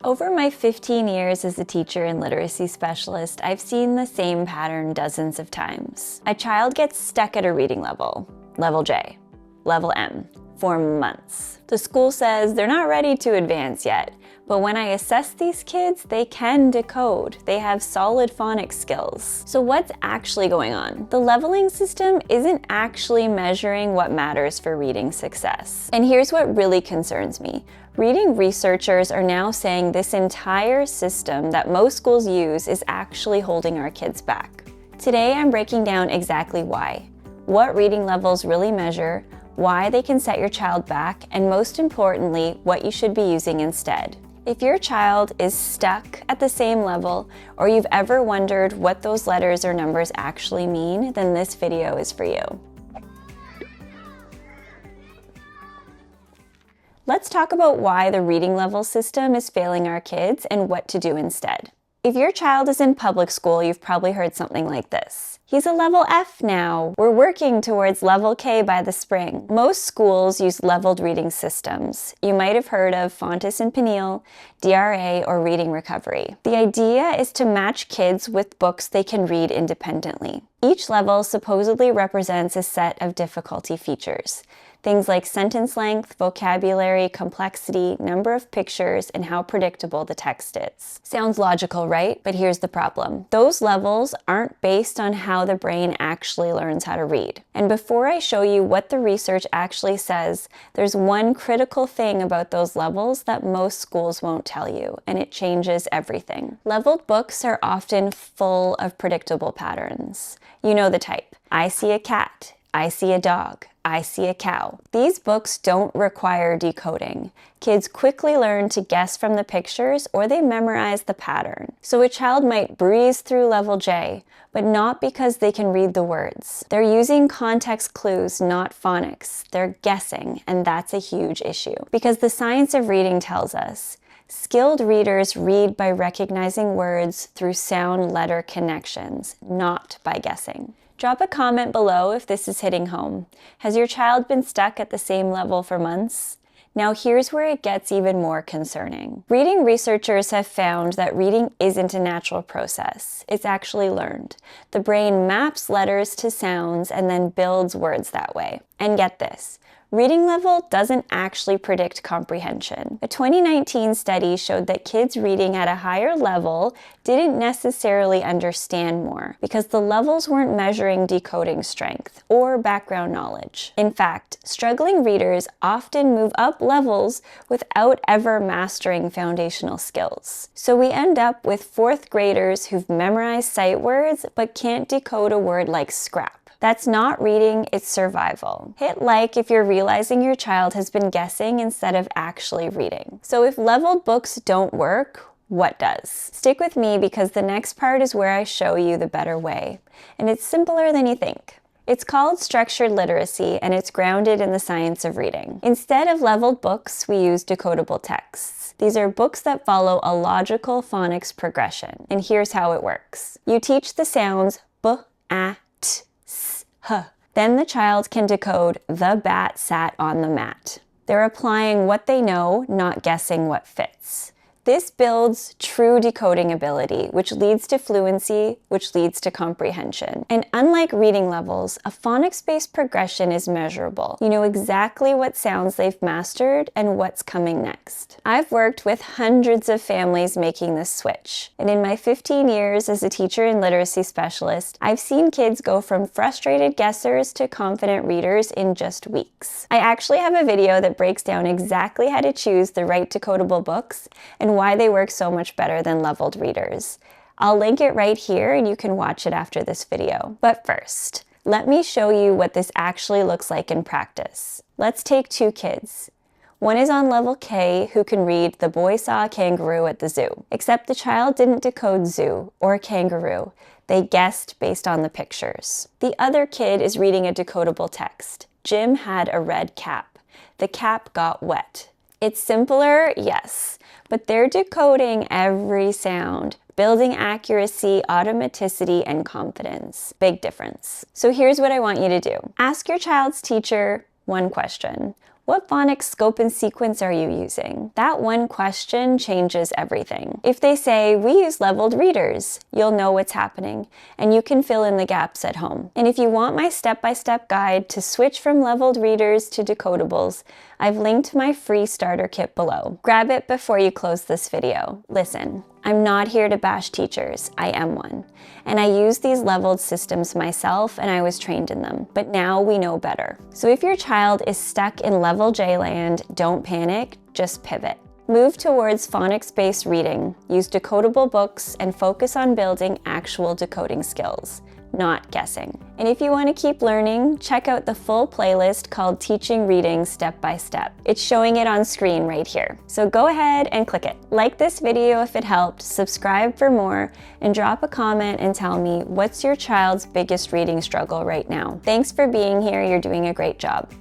Over my 15 years as a teacher and literacy specialist, I've seen the same pattern dozens of times. A child gets stuck at a reading level, level J, level M, for months. The school says they're not ready to advance yet, but when I assess these kids, they can decode. They have solid phonics skills. So what's actually going on? The leveling system isn't actually measuring what matters for reading success. And here's what really concerns me. Reading researchers are now saying this entire system that most schools use is actually holding our kids back. Today, I'm breaking down exactly why, what reading levels really measure, why they can set your child back, and most importantly, what you should be using instead. If your child is stuck at the same level, or you've ever wondered what those letters or numbers actually mean, then this video is for you. Let's talk about why the reading level system is failing our kids and what to do instead. If your child is in public school, you've probably heard something like this. He's a level F now. We're working towards level K by the spring. Most schools use leveled reading systems. You might have heard of Fountas Pinnell, DRA, or reading recovery. The idea is to match kids with books they can read independently. Each level supposedly represents a set of difficulty features. Things like sentence length, vocabulary, complexity, number of pictures, and how predictable the text is. Sounds logical, right? But here's the problem. Those levels aren't based on how the brain actually learns how to read. And before I show you what the research actually says, there's one critical thing about those levels that most schools won't tell you, and it changes everything. Leveled books are often full of predictable patterns. You know the type. I see a cat. I see a dog. I see a cow. These books don't require decoding. Kids quickly learn to guess from the pictures or they memorize the pattern. So a child might breeze through level J, but not because they can read the words. They're using context clues, not phonics. They're guessing, and that's a huge issue. Because the science of reading tells us, skilled readers read by recognizing words through sound-letter connections, not by guessing. Drop a comment below if this is hitting home. Has your child been stuck at the same level for months? Now here's where it gets even more concerning. Reading researchers have found that reading isn't a natural process. It's actually learned. The brain maps letters to sounds and then builds words that way. And get this. Reading level doesn't actually predict comprehension. A 2019 study showed that kids reading at a higher level didn't necessarily understand more because the levels weren't measuring decoding strength or background knowledge. In fact, struggling readers often move up levels without ever mastering foundational skills. So we end up with fourth graders who've memorized sight words but can't decode a word like scrap. That's not reading, it's survival. Hit like if you're realizing your child has been guessing instead of actually reading. So if leveled books don't work, what does? Stick with me because the next part is where I show you the better way. And it's simpler than you think. It's called structured literacy and it's grounded in the science of reading. Instead of leveled books, we use decodable texts. These are books that follow a logical phonics progression. And here's how it works. You teach the sounds b, a, t, h. Then the child can decode the bat sat on the mat. They're applying what they know, not guessing what fits. This builds true decoding ability, which leads to fluency, which leads to comprehension. And unlike reading levels, a phonics-based progression is measurable. You know exactly what sounds they've mastered and what's coming next. I've worked with hundreds of families making this switch. And in my 15 years as a teacher and literacy specialist, I've seen kids go from frustrated guessers to confident readers in just weeks. I actually have a video that breaks down exactly how to choose the right decodable books and why they work so much better than leveled readers. I'll link it right here and you can watch it after this video. But first, let me show you what this actually looks like in practice. Let's take two kids. One is on level K who can read "The boy saw a kangaroo at the zoo," except the child didn't decode zoo or kangaroo. They guessed based on the pictures. The other kid is reading a decodable text. Jim had a red cap. The cap got wet. It's simpler, yes, but they're decoding every sound, building accuracy, automaticity, and confidence. Big difference. So here's what I want you to do. Ask your child's teacher one question. What phonics scope and sequence are you using? That one question changes everything. If they say, we use leveled readers, you'll know what's happening, and you can fill in the gaps at home. And if you want my step-by-step guide to switch from leveled readers to decodables, I've linked my free starter kit below. Grab it before you close this video. Listen, I'm not here to bash teachers, I am one. And I use these leveled systems myself, and I was trained in them. But now we know better. So if your child is stuck in level J land, don't panic, just pivot. Move towards phonics-based reading, use decodable books, and focus on building actual decoding skills, not guessing. And if you want to keep learning, check out the full playlist called Teaching Reading Step by Step. It's showing it on screen right here. So go ahead and click it. Like this video if it helped, subscribe for more, and drop a comment and tell me what's your child's biggest reading struggle right now. Thanks for being here, you're doing a great job.